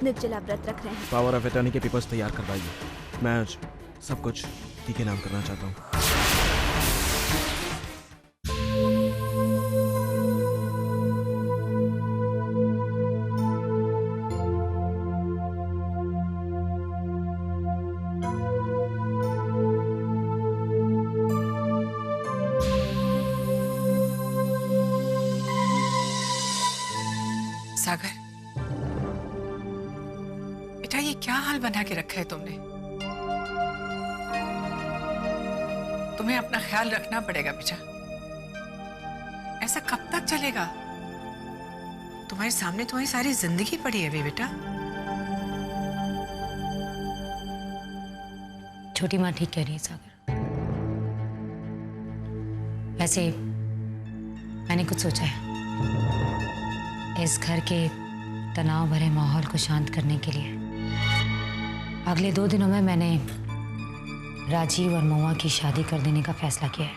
निर्जला व्रत रख रहे हैं। पावर ऑफ अटर्नी के पेपर्स तैयार करवाइए। मैं आज सब कुछ दी के नाम करना चाहता हूँ। सागर, बेटा ये क्या हाल बना के रखा है तुमने? तुम्हें अपना ख्याल रखना पड़ेगा बेटा। ऐसा कब तक चलेगा? तुम्हारे सामने तुम्हारी सारी जिंदगी पड़ी है बेटा। छोटी माँ ठीक कह रही है सागर। वैसे मैंने कुछ सोचा है। इस घर के तनाव भरे माहौल को शांत करने के लिए अगले 2 दिनों में मैंने राजीव और महुआ की शादी कर देने का फैसला किया है।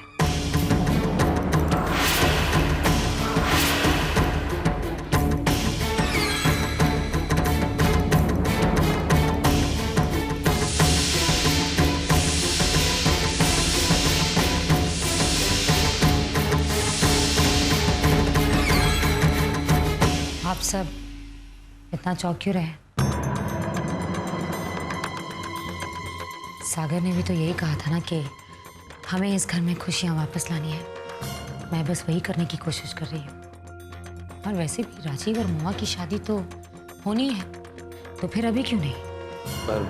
आप सब इतना चौंक क्यों रहे? सागर ने भी तो यही कहा था ना कि हमें इस घर में खुशियां वापस लानी है। मैं बस वही करने की कोशिश कर रही हूँ। और वैसे भी राजीव और महुआ की शादी तो होनी है, तो फिर अभी क्यों नहीं? पर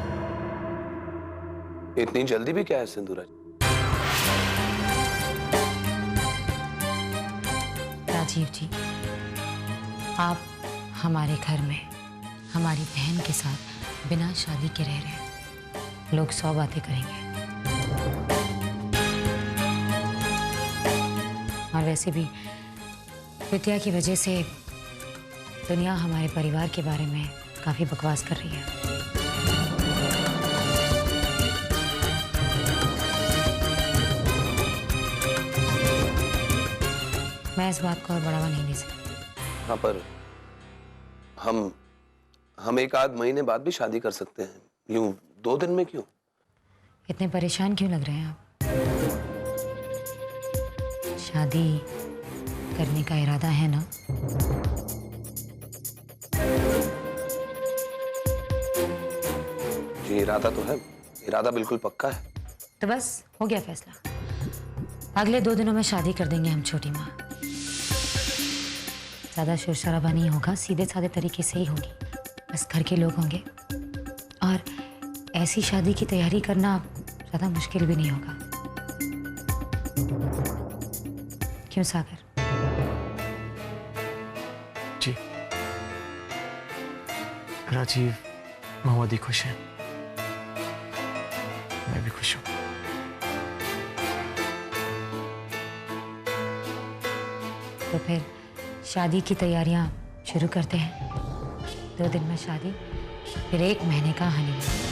इतनी जल्दी भी क्या है सिंदूरा? राजीव जी, आप हमारे घर में हमारी बहन के साथ बिना शादी के रह रहे हैं। लोग 100 बातें करेंगे। और वैसे भी विद्या की वजह से दुनिया हमारे परिवार के बारे में काफी बकवास कर रही है। मैं इस बात को और बढ़ावा नहीं दे सकती। हाँ, पर हम 1 आध महीने बाद भी शादी कर सकते हैं। यूं 2 दिन में क्यों? इतने परेशान क्यों लग रहे हैं आप? शादी करने का इरादा है ना? जी इरादा तो है, इरादा बिल्कुल पक्का है। तो बस हो गया फैसला। अगले 2 दिनों में शादी कर देंगे हम छोटी माँ। ज्यादा शोर शराबा नहीं होगा, सीधे साधे तरीके से ही होगी। बस घर के लोग होंगे और ऐसी शादी की तैयारी करना ज्यादा मुश्किल भी नहीं होगा। क्यों सागर? जी, राजीव महुआ दी खुश हैं, मैं भी खुश हूँ। तो फिर शादी की तैयारियां शुरू करते हैं। 2 दिन में शादी, फिर 1 महीने का हनीमून।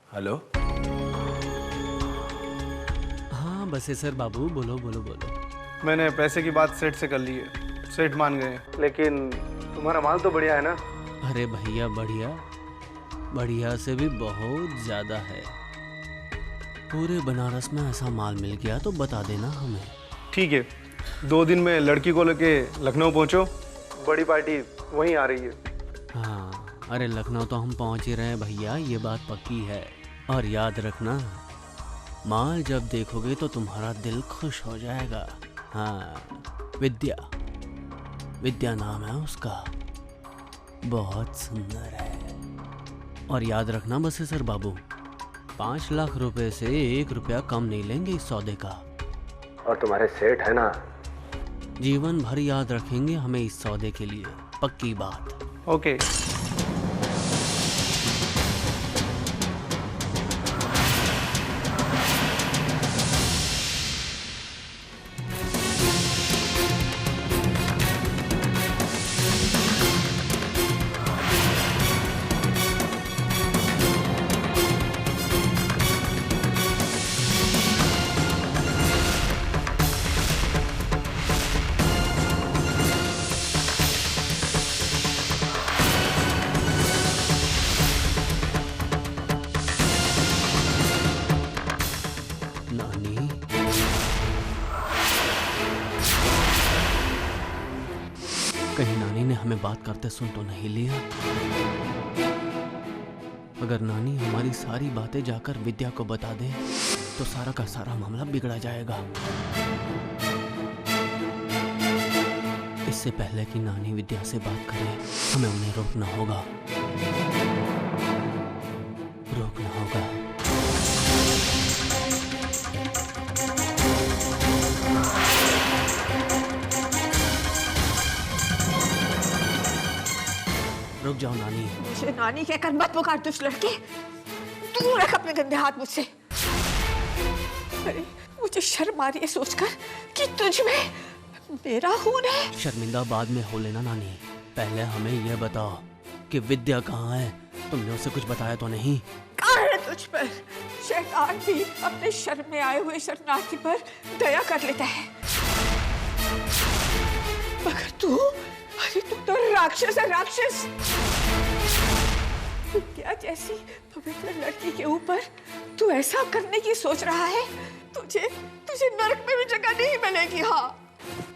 हेलो। हाँ बसेसर बाबू, बोलो बोलो बोलो। मैंने पैसे की बात सेठ से कर ली है, सेठ मान गए। लेकिन तुम्हारा माल तो बढ़िया है ना? अरे भैया बढ़िया, बढ़िया से भी बहुत ज्यादा है। पूरे बनारस में ऐसा माल मिल गया तो बता देना हमें। ठीक है, 2 दिन में लड़की को लेके लखनऊ पहुंचो, बड़ी पार्टी वहीं आ रही है। हाँ, अरे लखनऊ तो हम पहुंच ही रहे हैं भैया, ये बात पक्की है। और याद रखना, माल जब देखोगे तो तुम्हारा दिल खुश हो जाएगा। हाँ, विद्या, विद्या नाम है उसका, बहुत सुंदर है। और याद रखना बसेसर बाबू, 5 लाख रुपए से 1 रुपया कम नहीं लेंगे इस सौदे का। और तुम्हारे सेठ है ना, जीवन भर याद रखेंगे हमें इस सौदे के लिए, पक्की बात। ओके। हमें बात करते सुन तो नहीं लिया? अगर नानी हमारी सारी बातें जाकर विद्या को बता दे तो सारा का सारा मामला बिगड़ा जाएगा। इससे पहले कि नानी विद्या से बात करे, हमें उन्हें रोकना होगा। रोकना होगा। रुक जाओ नानी। मुझे नानी कहकर मत पुकार तुझ लड़के। दूर रख अपने गंदे हाथ मुझसे। अरे मुझे शर्म आ रही है सोचकर कि तुझ में मेरा खून है। शर्मिंदा बाद में हो लेना नानी, पहले हमें यह बताओ कि विद्या कहाँ है? तुमने उसे कुछ बताया तो नहीं? कहाँ है तुझ पर? शैतान भी अपने शर्म में आए हुए शरणार्थी पर दया कर लेता है, मगर तू, अरे तू तो राक्षस है, राक्षस। विद्या जैसी पवित्र लड़की के ऊपर तू ऐसा करने की सोच रहा है? तुझे नरक में भी जगह नहीं मिलेगी। हाँ,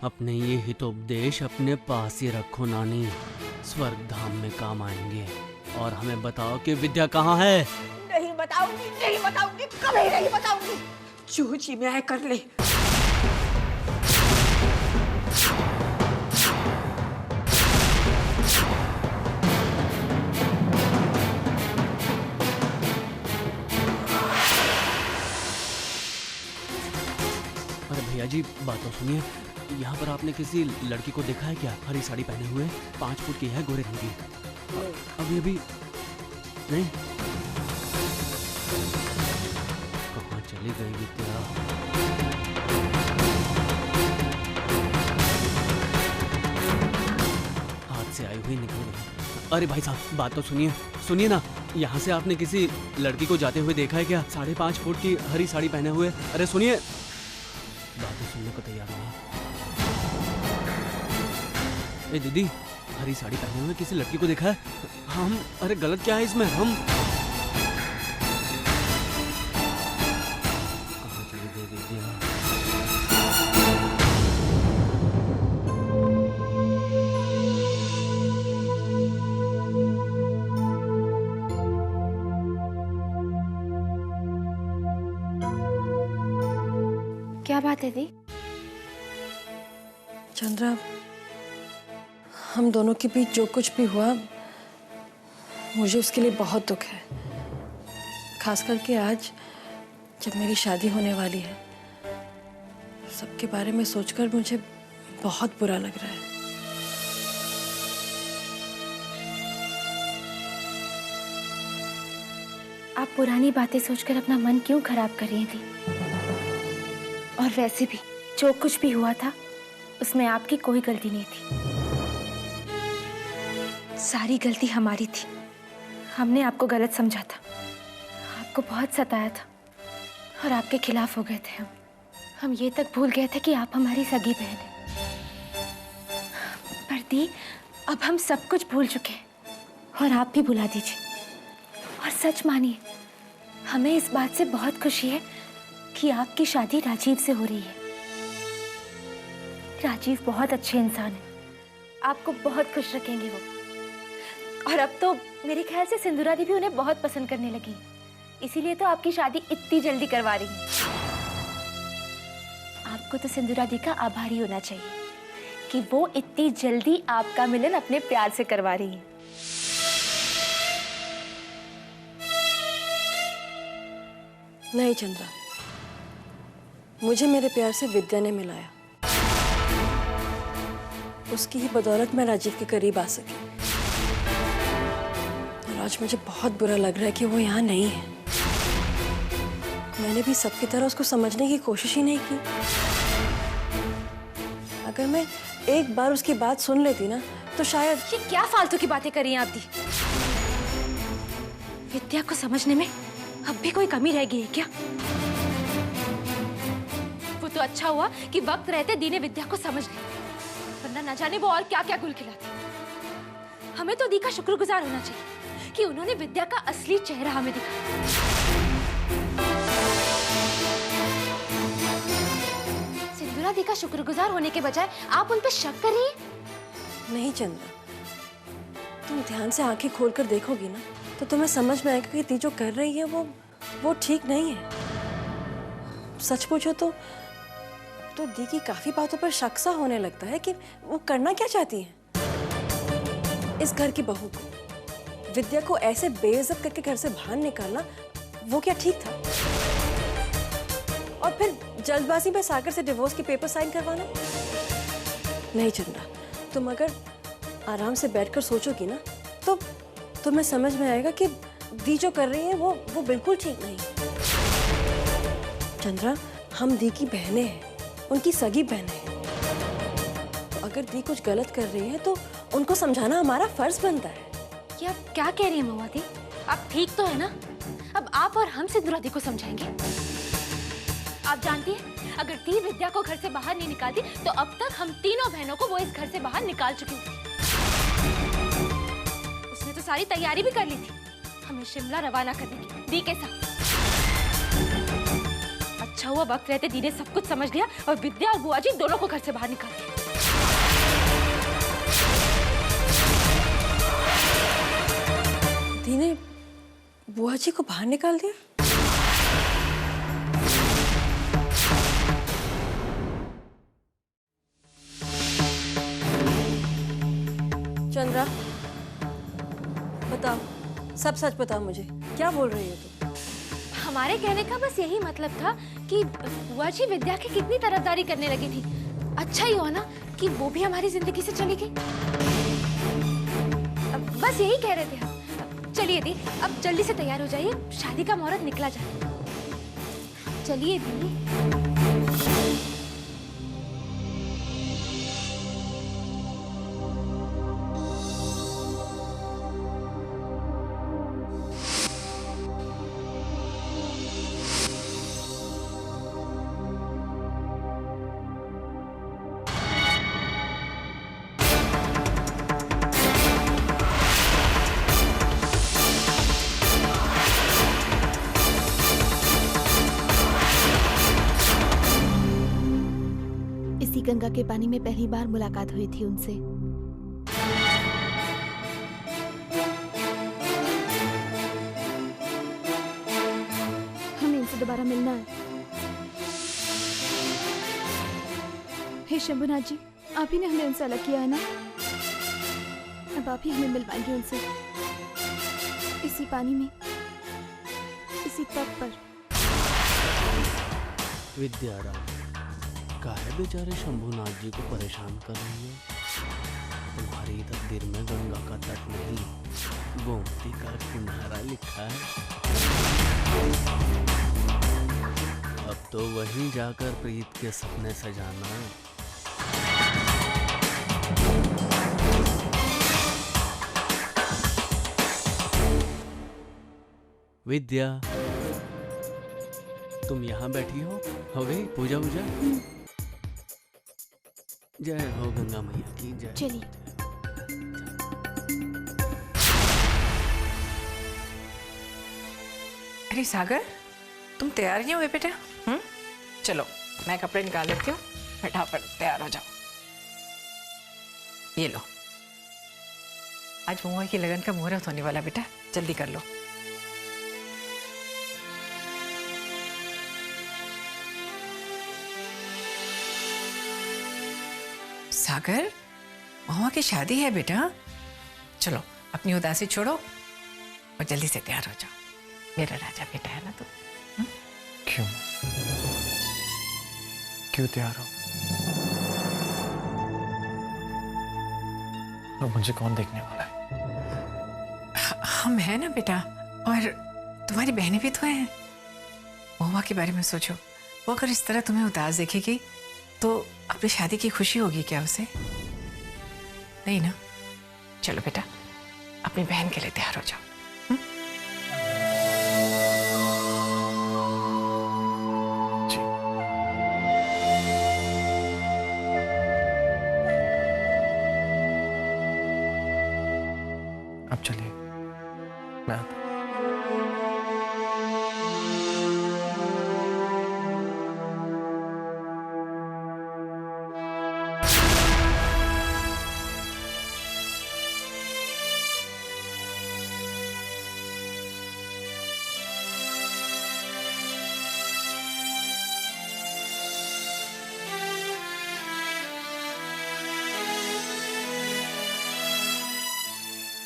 अपने ये हितोपदेश अपने पास ही रखो नानी, स्वर्ग धाम में काम आएंगे। और हमें बताओ कि विद्या कहाँ है? नहीं बताऊंगी, नहीं बताऊंगी, कभी नहीं बताऊंगी। जो जी में आए कर ले। अरे भैया जी, बात तो सुनिए। यहाँ पर आपने किसी लड़की को देखा है क्या? हरी साड़ी पहने हुए, 5 फुट की है, गोरे रंग की। अभी नहीं? कहाँ चली गई विद्या? हाथ से आई हुई निकल गई। अरे भाई साहब, बात तो सुनिए ना। यहाँ से आपने किसी लड़की को जाते हुए देखा है क्या? 5.5 फुट की हरी साड़ी पहने हुए। अरे सुनिए, बातें सुनने को तैयार नहीं। ए दीदी, हरी साड़ी पहने हुए किसी लड़की को देखा है? हम, अरे गलत क्या है इसमें? हम कहाँ चली गई विद्या? क्या बात है दी? चंद्रा, हम दोनों के बीच जो कुछ भी हुआ, मुझे उसके लिए बहुत दुख है। खास करके आज जब मेरी शादी होने वाली है, सबके बारे में सोचकर मुझे बहुत बुरा लग रहा है। आप पुरानी बातें सोचकर अपना मन क्यों खराब कर रही थी? और वैसे भी जो कुछ भी हुआ था उसमें आपकी कोई गलती नहीं थी। सारी गलती हमारी थी। हमने आपको गलत समझा था, आपको बहुत सताया था और आपके खिलाफ हो गए थे। हम ये तक भूल गए थे कि आप हमारी सगी बहन हैं। पर दी, अब हम सब कुछ भूल चुके हैं और आप भी भुला दीजिए। और सच मानिए, हमें इस बात से बहुत खुशी है कि आपकी शादी राजीव से हो रही है। राजीव बहुत अच्छे इंसान है, आपको बहुत खुश रखेंगे वो। और अब तो मेरे ख्याल से सिंदूरा दी भी उन्हें बहुत पसंद करने लगी, इसीलिए तो आपकी शादी इतनी जल्दी करवा रही है। आपको तो सिंदूरा दी का आभारी होना चाहिए कि वो इतनी जल्दी आपका मिलन अपने प्यार से करवा रही है। नहीं चंद्रा, मुझे मेरे प्यार से विद्या ने मिलाया। उसकी ही बदौलत मैं राजीव के करीब आ सकी। और आज मुझे बहुत बुरा लग रहा है कि वो यहाँ नहीं है। मैंने भी सबकी तरह उसको समझने की कोशिश ही नहीं की। अगर मैं एक बार उसकी बात सुन लेती ना, तो शायद। ये क्या फालतू की बातें कर रही हैं आप दी? विद्या को समझने में अब भी कोई कमी रह गई है क्या? वो तो अच्छा हुआ कि वक्त रहते दी ने विद्या को समझ लिया, वरना न जाने वो और क्या क्या गुल खिलाती। हमें तो दी का शुक्रगुजार होना चाहिए कि उन्होंने विद्या का असली चेहरा हमें दिखाया। सिंदूरा दी का शुक्रगुजार होने के बजाय आप उन पर शक कर रही हैं। नहीं चंद्रा, तुम ध्यान से आंखें खोलकर देखोगी ना तो तुम्हें समझ में आएगा कि दी जो कर रही है वो ठीक नहीं है। सच पूछो तो दी की काफी बातों पर शक सा होने लगता है कि वो करना क्या चाहती है। इस घर की बहू को, विद्या को ऐसे बेइज्जत करके घर से बाहर निकालना वो क्या ठीक था? और फिर जल्दबाजी में सागर से डिवोर्स के पेपर साइन करवाना? नहीं चंद्रा, तुम अगर आराम से बैठकर सोचोगी ना तो तुम्हें समझ में आएगा कि दी जो कर रही है वो बिल्कुल ठीक नहीं। चंद्रा, हम दी की बहनें हैं, उनकी सगी बहनें हैं। तो अगर दी कुछ गलत कर रही है तो उनको समझाना हमारा फर्ज बनता है। ये आप क्या कह रही हैं महुआ दी? आप ठीक तो है ना? अब आप और हम सिंधुरा दी को समझाएंगे। आप जानती हैं, अगर दी विद्या को घर से बाहर नहीं निकालती तो अब तक हम तीनों बहनों को वो इस घर से बाहर निकाल चुकी थी। उसने तो सारी तैयारी भी कर ली थी हमें शिमला रवाना करने की, दी के साथ। अच्छा हुआ वक्त रहते दी ने सब कुछ समझ लिया और विद्या और बुआ जी दोनों को घर से बाहर निकाल दिया। दी ने बुआ जी को बाहर निकाल दिया? चंद्रा, बताओ, सब सच बताओ मुझे, क्या बोल रही हो तुम? हमारे कहने का बस यही मतलब था कि बुआ जी विद्या की कितनी तरफदारी करने लगी थी। अच्छा ही हुआ ना कि वो भी हमारी जिंदगी से चली गई। बस यही कह रहे थे हम। चलिए दी, अब जल्दी से तैयार हो जाइए, शादी का मुहूर्त निकला जाए। चलिए दी। गंगा के पानी में पहली बार मुलाकात हुई थी उनसे। हमें इनसे दोबारा मिलना है। हे शंभुनाथ जी, आप ही ने हमें उनसे अलग किया है ना? अब आप ही हमें मिलवाएंगे उनसे, इसी पानी में, इसी तट पर। विद्याराम, काहे बेचारे शंभुनाथ जी को परेशान कर रही है? तुम्हारी तकदीर में गंगा का तट नहीं, गोमती का किनारा लिखा है। अब तो वहीं जाकर प्रीत के सपने सजाना। विद्या, तुम यहाँ बैठी हो गई पूजा वूजा? जय हो गंगा मैया की जय। चलिए। अरे सागर, तुम तैयार नहीं हुए बेटा? चलो मैं कपड़े निकाल लेती हूँ, फटाफट तैयार हो जाओ। ये लो, आज महुआ की लगन का मुहूर्त होने वाला बेटा, जल्दी कर लो। सागर, महुआ की शादी है बेटा। चलो अपनी उदासी छोड़ो और जल्दी से तैयार हो जाओ। मेरा राजा बेटा है ना तू। क्यों क्यों तैयार हो? और मुझे कौन देखने वाला है? हम हैं ना बेटा, और तुम्हारी बहनें भी तो हैं। महुआ के बारे में सोचो, वो अगर इस तरह तुम्हें उदास देखेगी तो अपनी शादी की खुशी होगी क्या उसे? नहीं ना। चलो बेटा, अपनी बहन के लिए तैयार हो जाओ। अब चलिए, मैं आता हूं।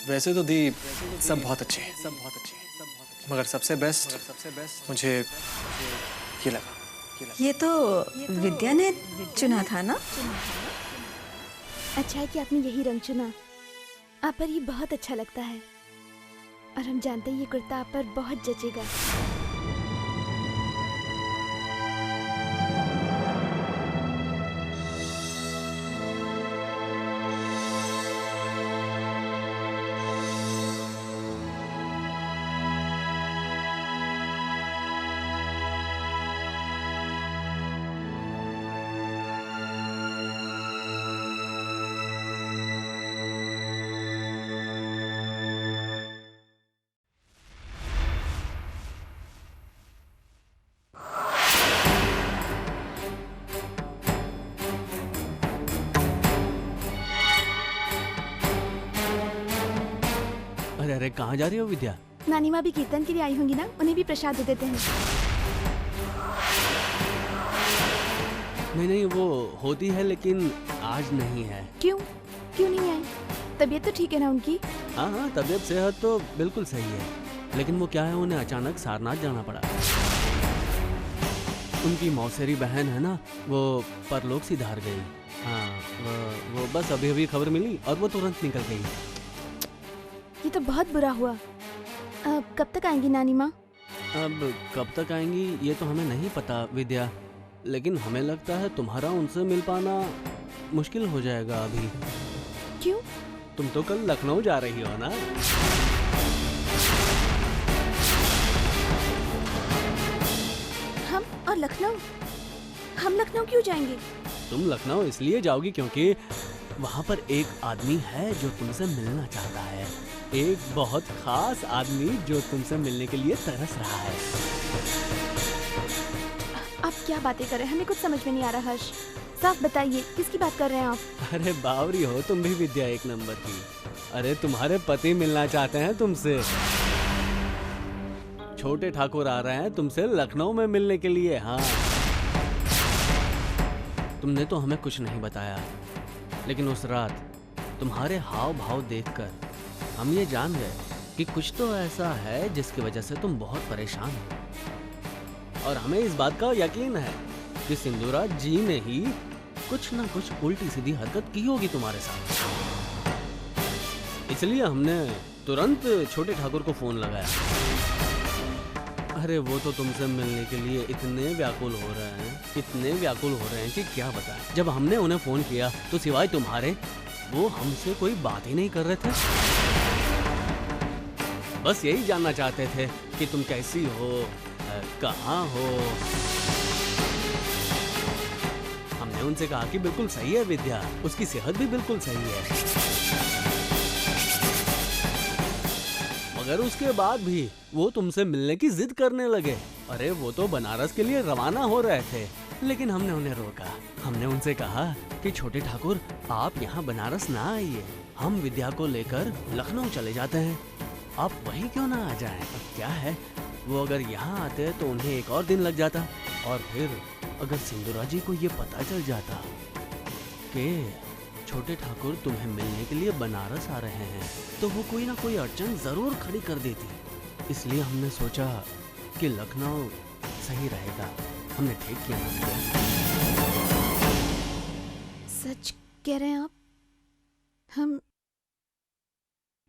वैसे तो दी सब बहुत अच्छे हैं, मगर सबसे बेस्ट मुझे ये लगा। ये तो विद्या ने चुना था ना? अच्छा है कि आपने यही रंग चुना। आप पर ये बहुत अच्छा लगता है और हम जानते हैं ये कुर्ता आप पर बहुत जचेगा। अरे कहाँ जा रही हो विद्या? नानी माँ भी कीर्तन के लिए आई होंगी ना, उन्हें भी प्रसाद दे देते हैं। नहीं, वो होती है लेकिन आज नहीं है। क्यों नहीं आई? तबीयत तो ठीक है ना उनकी? हाँ, तबीयत सेहत तो बिल्कुल सही है, लेकिन वो क्या है, उन्हें अचानक सारनाथ जाना पड़ा। उनकी मौसेरी बहन है ना, वो परलोक सिधार गई। हाँ, वो बस अभी खबर मिली और वो तुरंत निकल गई। ये तो बहुत बुरा हुआ। अब कब तक आएंगी नानी माँ? अब कब तक आएंगी ये तो हमें नहीं पता विद्या, लेकिन हमें लगता है तुम्हारा उनसे मिल पाना मुश्किल हो जाएगा अभी। क्यों? तुम तो कल लखनऊ जा रही हो ना? हम और लखनऊ? हम लखनऊ क्यों जाएंगे? तुम लखनऊ इसलिए जाओगी क्योंकि वहाँ पर एक आदमी है जो तुमसे मिलना चाहता है, एक बहुत खास आदमी जो तुमसे मिलने के लिए तरस रहा है। आप क्या बातें कर रहे हैं? हमें कुछ समझ में नहीं आ रहा। हर्ष, साफ बताइए किसकी बात कर रहे हैं आप? अरे बावरी हो तुम भी विद्या, एक नंबर की। अरे तुम्हारे पति मिलना चाहते हैं तुमसे। छोटे ठाकुर आ रहे हैं तुमसे लखनऊ में मिलने के लिए। हाँ, तुमने तो हमें कुछ नहीं बताया, लेकिन उस रात तुम्हारे हाव भाव देखकर हम ये जान गए कि कुछ तो ऐसा है जिसकी वजह से तुम बहुत परेशान हो। और हमें इस बात का यकीन है कि सिंदूरा जी ने ही कुछ ना कुछ उल्टी सीधी हरकत की होगी तुम्हारे साथ। इसलिए हमने तुरंत छोटे ठाकुर को फोन लगाया। अरे वो तो तुमसे मिलने के लिए इतने व्याकुल हो रहे हैं कि क्या बताएं। जब हमने उन्हें फोन किया तो सिवाय तुम्हारे वो हमसे कोई बात ही नहीं कर रहे थे। बस यही जानना चाहते थे कि तुम कैसी हो, कहाँ हो। हमने उनसे कहा कि बिल्कुल सही है विद्या, उसकी सेहत भी बिल्कुल सही है, मगर उसके बाद भी वो तुमसे मिलने की जिद करने लगे। अरे वो तो बनारस के लिए रवाना हो रहे थे, लेकिन हमने उन्हें रोका। हमने उनसे कहा कि छोटे ठाकुर आप यहाँ बनारस ना आइए, हम विद्या को लेकर लखनऊ चले जाते हैं, आप वहीं क्यों ना आ जाएं। अब क्या है, वो अगर यहाँ आते तो उन्हें एक और दिन लग जाता, और फिर अगर सिंदूरा जी को ये पता चल जाता कि छोटे ठाकुर तुम्हें मिलने के लिए बनारस आ रहे हैं, तो वो कोई ना कोई अड़चन जरूर खड़ी कर देती। इसलिए हमने सोचा कि लखनऊ सही रहेगा। हमने ठीक किया ना? सच कह रहे हैं आप? हम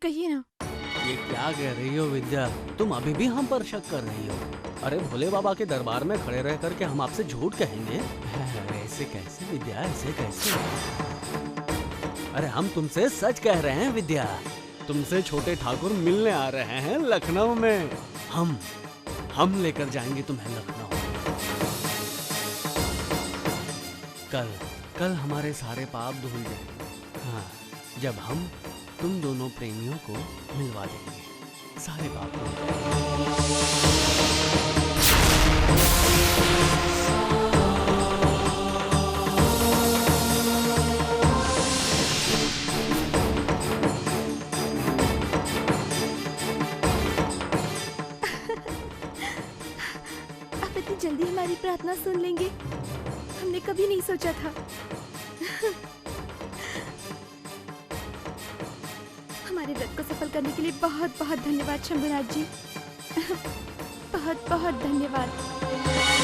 कहिए ना। ये क्या कह रही हो विद्या, तुम अभी भी हम पर शक कर रही हो? अरे भोले बाबा के दरबार में खड़े रह करके हम आपसे झूठ कहेंगे? ऐसे कैसे विद्या, ऐसे कैसे? अरे हम तुमसे सच कह रहे हैं विद्या, तुमसे छोटे ठाकुर मिलने आ रहे हैं लखनऊ में। हम लेकर जाएंगे तुम्हें लखनऊ। कल हमारे सारे पाप धुल जाएंगे। हाँ, जब हम तुम दोनों प्रेमियों को मिलवा देंगे, सारे पाप धुल जाएंगे। जल्दी हमारी प्रार्थना सुन लेंगे, हमने कभी नहीं सोचा था। हमारे हमारे व्रत को सफल करने के लिए बहुत बहुत धन्यवाद शंभुनाथ जी। बहुत बहुत धन्यवाद।